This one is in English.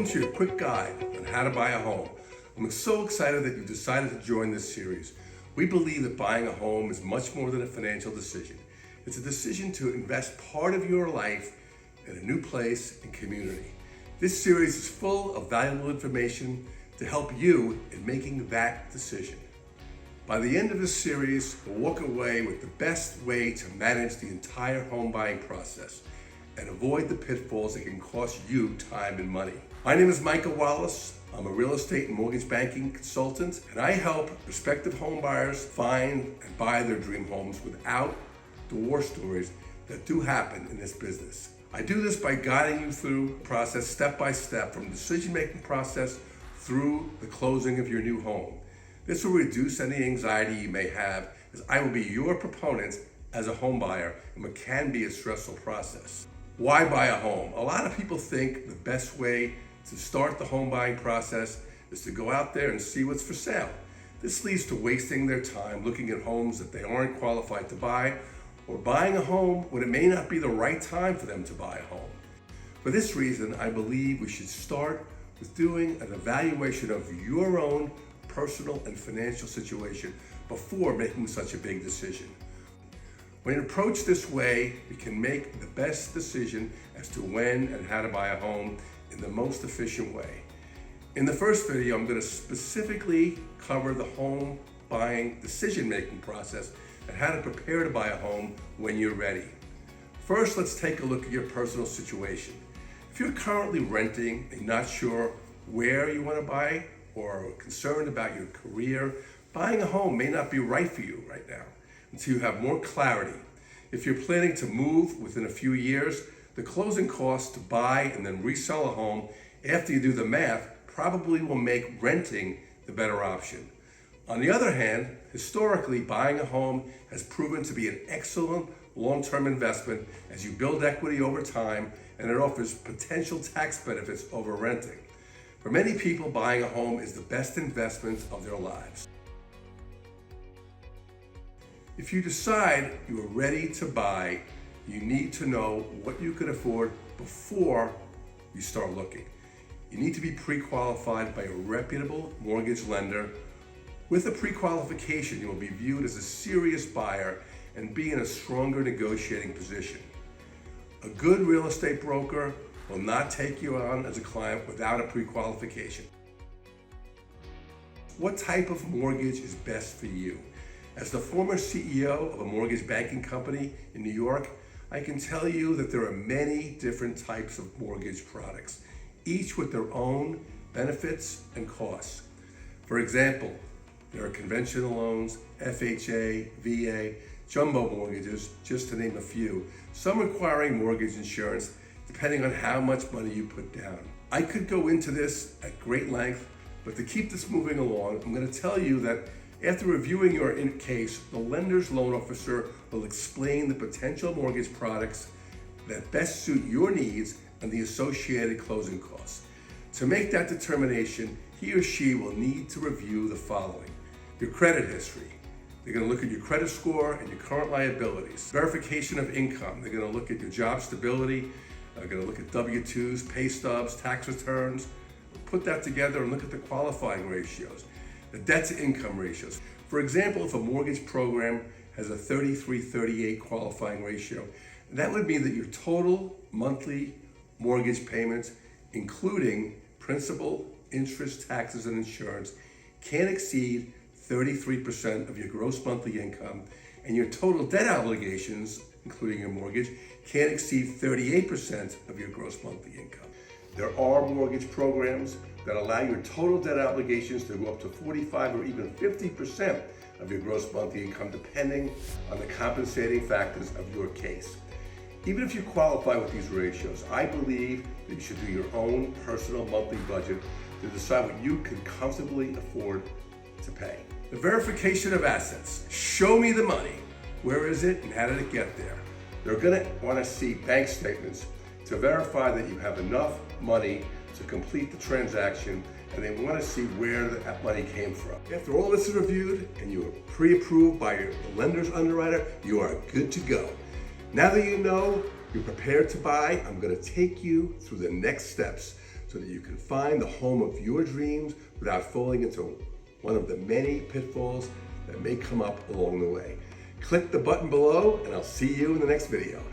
Welcome to your quick guide on how to buy a home. I'm so excited that you decided to join this series. We believe that buying a home is much more than a financial decision. It's a decision to invest part of your life in a new place and community. This series is full of valuable information to help you in making that decision. By the end of this series, we'll walk away with the best way to manage the entire home buying process and avoid the pitfalls that can cost you time and money. My name is Wallace. I'm a real estate and mortgage banking consultant, and I help prospective home buyers find and buy their dream homes without the war stories that do happen in this business. I do this by guiding you through the process step by step, from the decision-making process through the closing of your new home. This will reduce any anxiety you may have, as I will be your proponent as a home buyer in what can be a stressful process. Why buy a home? A lot of people think the best way to start the home buying process is to go out there and see what's for sale. This leads to wasting their time looking at homes that they aren't qualified to buy, or buying a home when it may not be the right time for them to buy a home. For this reason, I believe we should start with doing an evaluation of your own personal and financial situation before making such a big decision. When approached this way, we can make the best decision as to when and how to buy a home in the most efficient way. In the first video, I'm going to specifically cover the home buying decision-making process and how to prepare to buy a home when you're ready. First, let's take a look at your personal situation. If you're currently renting and not sure where you want to buy, or are concerned about your career, buying a home may not be right for you right now until you have more clarity. If you're planning to move within a few years, the closing costs to buy and then resell a home, after you do the math, probably will make renting the better option. On the other hand, historically, buying a home has proven to be an excellent long-term investment as you build equity over time, and it offers potential tax benefits over renting. For many people, buying a home is the best investment of their lives. If you decide you are ready to buy, you need to know what you can afford before you start looking. You need to be pre-qualified by a reputable mortgage lender. With a pre-qualification, you will be viewed as a serious buyer and be in a stronger negotiating position. A good real estate broker will not take you on as a client without a pre-qualification. What type of mortgage is best for you? As the former CEO of a mortgage banking company in New York, I can tell you that there are many different types of mortgage products, each with their own benefits and costs. For example, there are conventional loans, FHA, VA, jumbo mortgages, just to name a few, some requiring mortgage insurance depending on how much money you put down. I could go into this at great length, but to keep this moving along, I'm going to tell you that after reviewing your case, the lender's loan officer will explain the potential mortgage products that best suit your needs and the associated closing costs. To make that determination, he or she will need to review the following: your credit history. They're going to look at your credit score and your current liabilities. Verification of income. They're going to look at your job stability. They're going to look at W-2s, pay stubs, tax returns. Put that together and look at the qualifying ratios, the debt to income ratios. For example, if a mortgage program has a 33-38 qualifying ratio, that would mean that your total monthly mortgage payments, including principal, interest, taxes, and insurance, can't exceed 33% of your gross monthly income, and your total debt obligations, including your mortgage, can't exceed 38% of your gross monthly income. There are mortgage programs that allow your total debt obligations to go up to 45 or even 50% of your gross monthly income, depending on the compensating factors of your case. Even if you qualify with these ratios, I believe that you should do your own personal monthly budget to decide what you can comfortably afford to pay. The verification of assets. Show me the money. Where is it and how did it get there? They're going to want to see bank statements to verify that you have enough money to complete the transaction, and they want to see where that money came from. After all this is reviewed and you are pre-approved by the lender's underwriter, you are good to go. Now that you know you're prepared to buy, I'm going to take you through the next steps so that you can find the home of your dreams without falling into one of the many pitfalls that may come up along the way. Click the button below and I'll see you in the next video.